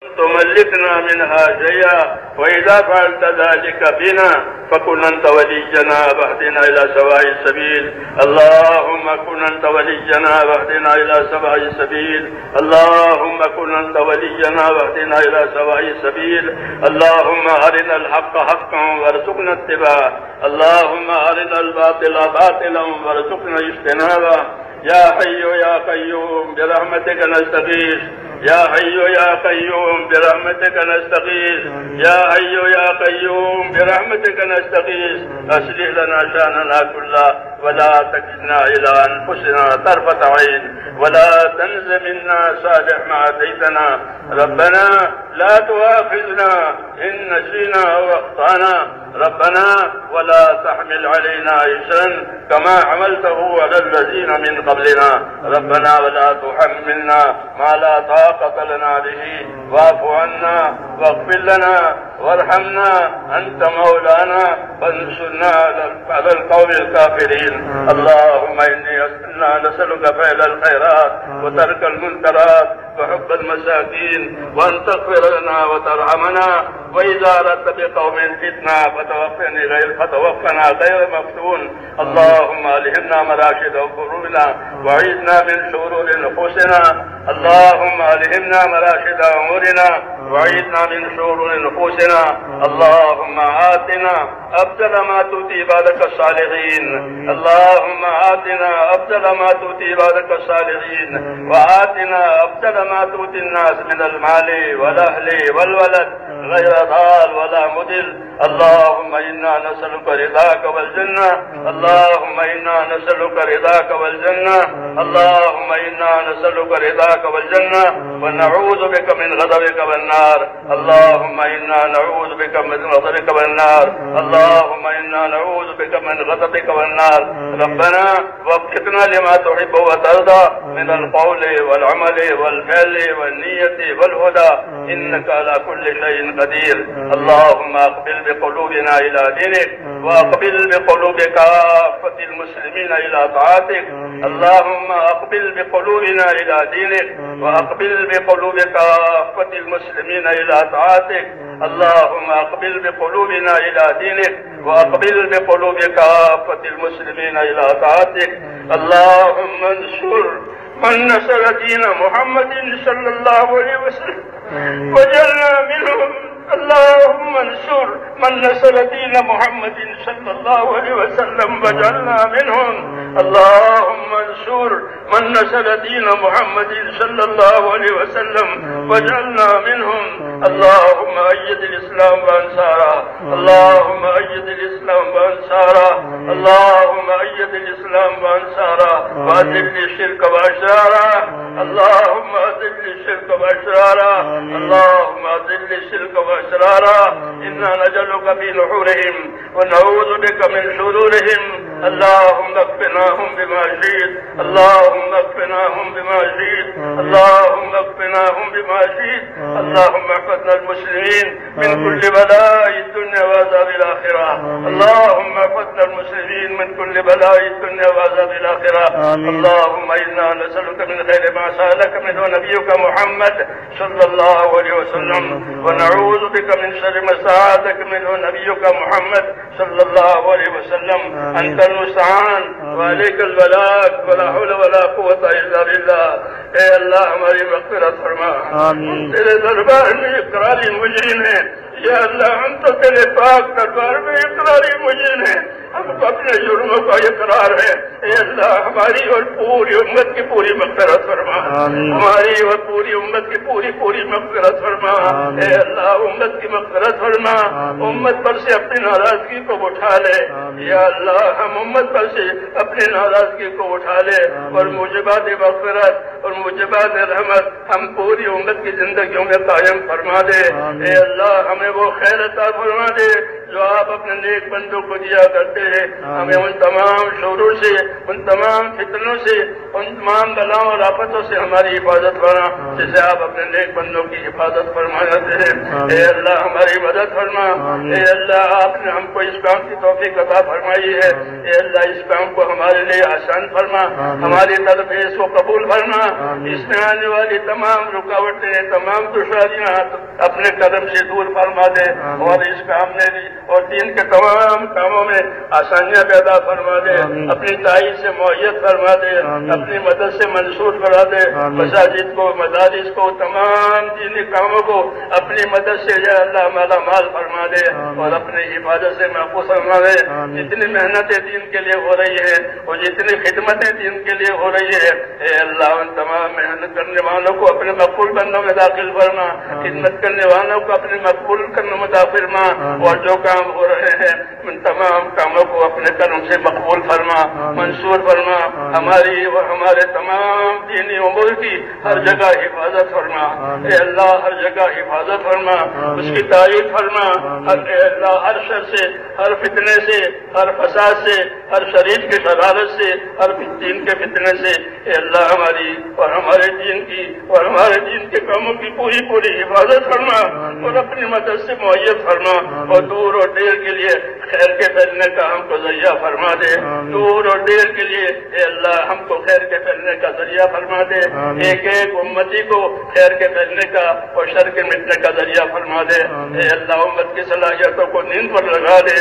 تملكنا منها شيئا، وإذا فعلت ذلك بنا فكن أنت ولينا واهدنا إلى سواء السبيل. اللهم كن أنت ولينا واهدنا إلى سواء السبيل. اللهم كن أنت ولينا واهدنا إلى سواء السبيل. اللهم أرنا الحق حقا وارزقنا اتباعه. اللهم أرنا الباطل باطلا وارزقنا اجتنابه. يا حي يا قيوم برحمتك نستغيث. يا حي يا قيوم برحمتك نستغيث. يا حي يا قيوم برحمتك نستغيث. أصلح لنا شأننا كله ولا تكلنا إلى أنفسنا طرفة عين، ولا تنز منا صالح ما أتيتنا. ربنا لا تؤاخذنا إن نسينا أو أخطأنا. ربنا ولا تحمل علينا إصرا كما حملته على الذين من قبلنا. ربنا ولا تحملنا ما لا طاقة لنا به. واعف عنا واغفر لنا وارحمنا، أنت مولانا فانصرنا على القوم الكافرين. اللهم إنا نسألك فعل الخيرات وترك المنكرات وحب المساكين، وأن تغفر لنا وترحمنا. وإذا أردت بقوم فتنة فتوفنا غير مفتون. اللهم ألهمنا مراشد قلوبنا وعيذنا من شرور نفوسنا. اللهم ألهمنا مراشد أمورنا وعيذنا من شرور نفوسنا. اللهم آتنا أفضل ما تؤتي عبادك الصالحين. اللهم آتنا أفضل ما تؤتي عبادك الصالحين، وآتنا أفضل ما تؤتي الناس من المال والأهل والولد غير ضال ولا مضل. اللهم إنا نسألك رضاك والجنة. اللهم إنا نسألك رضاك والجنة. اللهم إنا نسألك رضاك والجنة ونعوذ بك من غضبك والنار. اللهم إنا نعوذ بك من غضبك والنار. اللهم إنا نعوذ بك من غضبك والنار. ربنا وفقنا لما تحب وترضى من القول والعمل والفعل والنية والهدى، إنك على كل شيء قدير. اللهم أقبل بقلوبنا إلى دينك، وأقبل بقلوب كافة المسلمين إلى طاعتك. اللهم أقبل بقلوبنا إلى دينك، وأقبل بقلوب كافة المسلمين إلى طاعتك. اللهم أقبل بقلوبنا إلى دينك، وأقبل بقلوب كافة المسلمين إلى طاعتك. اللهم انصر من نصر دين محمد صلى الله عليه وسلم وجعلنا منهم. اللهم انصر من نصر دين محمد صلى الله عليه وسلم وجعلنا منهم. اللهم انصر من نصر دين محمد صلى الله عليه وسلم وجعلنا منهم. اللهم أيد الإسلام وأنصاره. اللهم أيد الإسلام وأنصاره. اللهم أيد الإسلام وأنصاره، وأذل الشرك وأشراره. اللهم أذل الشرك وأشراره. اللهم أذل الشرك وأسرارا. إنا نجعلك في نحورهم ونعوذ بك من شرورهم. اللهم اكفناهم بما شئت. اللهم اكفناهم بما شئت. اللهم اكفناهم بما شئت. اللهم احفظنا المسلمين من كل بلاء الدنيا وعذاب الآخرة. اللهم احفظنا المسلمين من كل بلاء الدنيا وعذاب الآخرة. اللهم إنا نسألك من خير ما سألك منه نبيك محمد صلى الله عليه وسلم، ونعوذ بك من شر ما استعاذك منه نبيك محمد صلى الله عليه وسلم. أنت المستعان وعليك البلاغ، ولا حول ولا قوة إلا بالله. اے اللہ ہماری مغفرت فرما. تیرے دربار میں اقراری مجرم ہیں یا اللہ، ہم تو تیرے پاک دربار میں اقراری مجرم ہیں. ہم اپنے جرموں کا اقرار ہے. اے اللہ ہماری اور پوری امت کی پوری مغفرت فرما. ہماری اور پوری امت کی پوری مغفرت فرما. اے اللہ امت کی مغفرت فرما. امت پر سے اپنی ناراضگی کو اٹھا لے. یا اللہ ہم امت پر سے اپنی ناراضگی کو اٹھا لے، اور موجبات مغفرت اور موجبات رحمت ہم پوری امت کی زندگیوں میں قائم فرما دے. اے اللہ ہمیں وہ خیر عطا فرما دے جو آپ اپنے نیک بندوں کو دیا کرتے ہوتے ہیں ہمیں ان تمام شرور سے، ان تمام فتنوں سے، ان تمام بلاؤں اور آفتوں سے ہماری حفاظت فرما، جسے آپ اپنے نیک بندوں کی حفاظت فرما جاتے ہیں۔ اے اللہ ہماری مدد فرما، اے اللہ آپ نے ہم کو اس کام کی توفیق عطا فرمائی ہے، اے اللہ اس کام کو ہمارے لیے آسان فرما، ہماری طرف اس کو قبول فرما، اس میں آنے والی تمام رکاوٹیں، تمام دشواریاں اپنے قدم سے دور فرما دے، اور اس کام میں بھی اور دین کے تمام کاموں میں آسانیاں پیدا فرما دے، اپنی تائید سے معیت فرما دے، اپنی مدد سے منصور کرا دے، مساجد کو، مدارس کو، تمام دینی کاموں کو اپنی مدد سے یا اللہ مالا مال فرما دے، اور اپنی حفاظت سے محفوظ فرما دے۔ جتنی محنتیں دین کے لیے ہو رہی ہے اور جتنی خدمتیں دین کے لیے ہو رہی ہے، اے اللہ ان تمام محنت کرنے والوں کو اپنے مقبول بندوں میں داخل فرما، خدمت کرنے والوں کو اپنے مقبول کرنے میں داخل فرما، اور جو کام ہو رہے ہیں ان تمام کاموں کو اپنے کرم سے مقبول فرما، منصور فرما، ہماری اور ہمارے تمام دینی امور کی ہر جگہ حفاظت فرما، اے اللہ ہر جگہ حفاظت فرما، اس کی تائید فرما، اے اللہ ہر شر سے، ہر فتنے سے، ہر فساد سے، ہر شریر کی شرارت سے، ہر دین کے فتنے سے، اے اللہ ہماری اور ہمارے دین کی اور ہمارے دین کے کاموں کی پوری پوری حفاظت فرما، اور اپنی مدد سے معیت فرما، اور دور اور دیر کے لیے خیر کے پھیلنے کا ہم کو ذریعہ فرما دے، دور اور دیر کے لیے اے اللہ ہم کو خیر کے پھیلنے کا ذریعہ فرما دے، ایک ایک امتی کو خیر کے پھیلنے کا اور شر کے مٹنے کا ذریعہ فرما دے، اے اللہ امت کی صلاحیتوں کو دین پر لگا دے،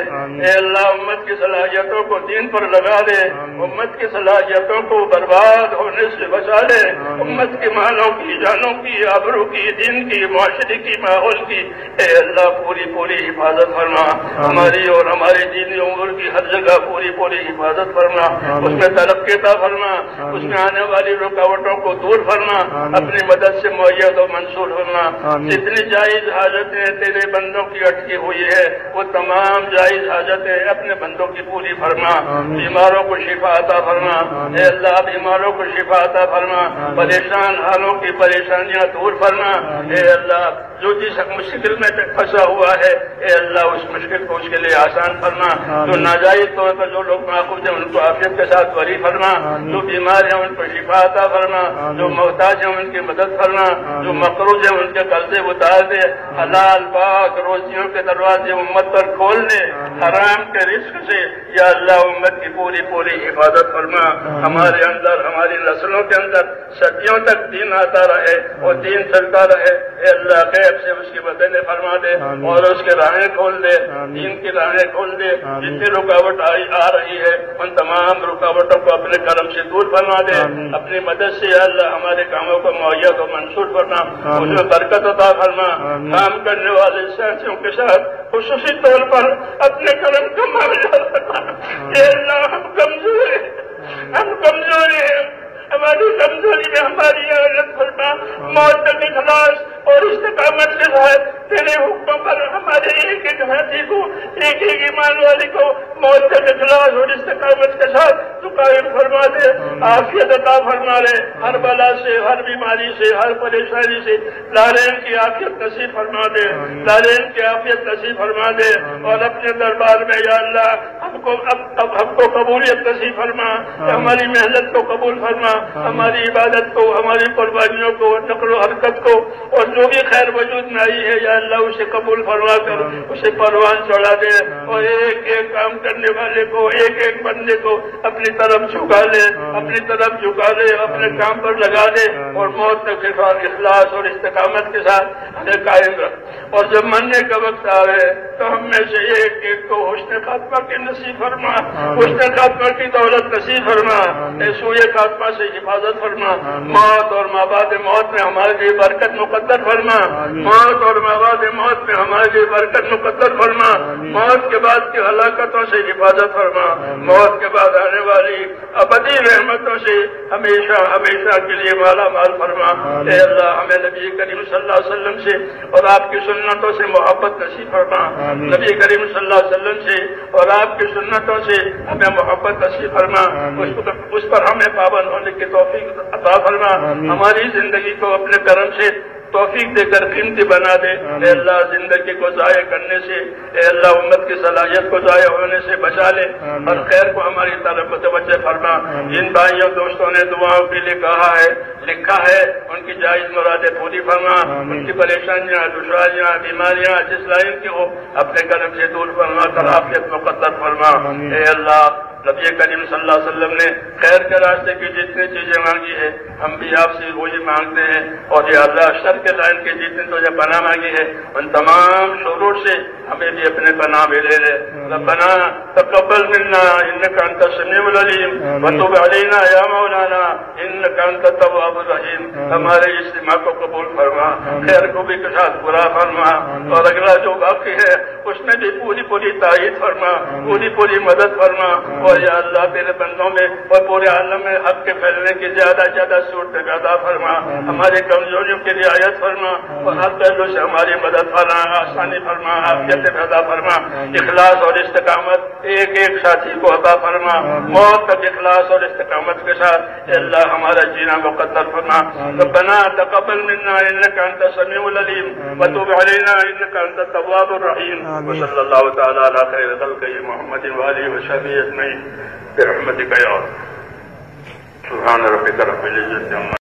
اے اللہ امت کی صلاحیتوں کو دین پر لگا دے، امت کی صلاحیتوں کو برباد ہونے سے بچا لے، امت کے مالوں کی، جانوں کی، آبرو کی، دین کی، معاشرے کی، ماحول کی اے اللہ پوری پوری حفاظت فرما، ہماری اور ہمارے دینی امور کی ہر جگہ پوری پوری حفاظت فرما، اس میں ترقی عطا فرما، اس میں آنے والی رکاوٹوں کو دور فرما، اپنی مدد سے معیت و منصور فرما، جتنی جائز حاجتیں تیرے بندوں کی اٹکی ہوئی ہے وہ تمام جائز حاجتیں اپنے بندوں کی پوری فرما، بیماروں کو شفا عطا فرما، اے اللہ بیماروں کو شفا عطا فرما، پریشان حالوں کی پریشانیاں دور فرما، اے اللہ جو جس مشکل میں پھنسا ہوا ہے اے اللہ اس مشکل کو اس کے لیے آسان فرما، جو ناجائز طور پر جو لوگ محفوظ ہیں ان کو عافیت کے ساتھ بری فرما، جو بیمار ہیں ان کو شفا عطا فرما، جو محتاج ہیں ان کی مدد فرما، جو مقروض ہیں ان کے قرضے اتار دے، حلال پاک روزیوں کے دروازے امت پر کھول دے، حرام کے رزق سے یا اللہ امت کی پوری پوری حفاظت فرما، ہمارے اندر ہماری نسلوں کے اندر صدیوں تک دین آتا رہے اور دین چلتا رہے، اے اللہ غیب سے اس کی مدد فرما دے اور اس کے راہیں کھول دے، دین کی راہیں کھول دے، جتنی رکاوٹ آ رہی ہے ان تمام رکاوٹوں کو اپنے کرم سے دور فرما دے، اپنی مدد سے یا اللہ ہمارے کاموں کو معیت و منصور فرما، اس میں برکت عطا فرما، کام کرنے والے ساتھیوں کے ساتھ خصوصی طور پر اپنے کرم کا معاوضہ فرما، اے اللہ ہم کمزور ہیں، ہماری کمزوری میں ہماری عادت فرما، موت تک اخلاص اور استقامت کے ساتھ تیرے حکموں پر ہمارے ایک ایک ہاتھی کو، ایک ایک ایمان والے کو موت تک اخلاص اور استقامت کے ساتھ تو قائم فرما دے، عافیت عطا فرما دے، ہر بلا سے، ہر بیماری سے، ہر پریشانی سے دارین کی عافیت نصیب فرما دے، دارین کی عافیت نصیب فرما دے، اور اپنے دربار میں یا اللہ ہم کو قبولیت نصیب فرما، ہماری محنت کو قبول فرما، ہماری عبادت کو، ہماری قربانیوں کو، نقل و حرکت کو، اور جو بھی خیر وجود میں آئی ہے یا اللہ اسے قبول فرما کر اسے پروان چڑھا دے، اور ایک ایک کام کرنے والے کو، ایک ایک بندے کو اپنی طرف جھکا لے، اپنی طرف جھکا لے، اپنے کام پر لگا دے، اور موت تک اخلاص اور استقامت کے ساتھ ہمیں قائم رکھ، اور جب مرنے کا وقت آئے تو ہم میں سے ایک ایک کو حسن خاتمہ کی نصیب فرما، حسن خاتمہ کی دولت نصیب فرما، سوئے خاتمہ سے حفاظت فرما، موت اور مابعد موت میں ہمارے لیے برکت مقدر فرما، موت اور مابعد موت میں ہمارے لیے برکت مقدر فرما، موت کے بعد کی ہلاکتوں سے حفاظت فرما، موت کے بعد آنے والی ابدی رحمتوں سے ہمیشہ ہمیشہ کے لیے مالا مال فرما، اے اللہ ہمیں نبی کریم صلی اللہ علیہ وسلم سے اور آپ کی سنتوں سے محبت نصیب فرما، نبی کریم صلی اللہ علیہ وسلم سے اور آپ کی سنتوں سے ہمیں محبت نصیب فرما، اس پر ہمیں پابند ہونے کی توفیق عطا فرما، ہماری زندگی کو اپنے کرم سے توفیق دے کر قیمتی بنا دے۔ اے اللہ زندگی کو ضائع کرنے سے، اے اللہ امت کی صلاحیت کو ضائع ہونے سے بچا لے اور خیر کو ہماری طرف متوجہ فرما۔ جن بھائیوں دوستوں نے دعاؤں کے لیے لکھا ہے ان کی جائز مرادیں پوری فرما، ان کی پریشانیاں، دشواریاں، بیماریاں جس لائن کی ہو اپنے کرم سے دور فرما کر عافیت مقدر فرما۔ اے اللہ نبی کریم صلی اللہ علیہ وسلم نے خیر کے راستے کی جتنی چیزیں مانگی ہے ہم بھی آپ سے وہی مانگتے ہیں، اور یا اللہ شر کے لائن کی جتنی تجھے پناہ مانگی ہے ان تمام شرور سے ہمیں بھی اپنے پناہ میں لے لے۔ ربنا تقبل منا انك انت السميع العليم وتب علينا يا مولانا انك انت التواب الرحيم۔ ہمارے اجتماع کو قبول فرما، خیر کو بھی کشاد برا فرما، اور اگلا جو باقی ہے اس میں بھی پوری تائید فرما، پوری مدد فرما، اور یا اللہ تیرے بندوں میں اور پورے عالم میں حق کے پھیلنے کی زیادہ صورت پیدا فرما، ہماری کمزوریوں کی رعایت فرما، اور ہر پہلو سے ہماری مدد فرما، آسانی فرما، عافیت پیدا فرما، اخلاص اور استقامت ایک ساتھی کو عطا فرما، موت تک اخلاص اور استقامت کے ساتھ اے اللہ ہمارا جینا مقدر فرما۔ ربنا تقبل منا انك انت السميع العليم وتب علينا انك انت التواب الرحيم، وصلى الله تعالى على خير خلقه محمد وآله وصحبه اجمعين برحمتك يا رب۔ سبحان ربك رب العزة عما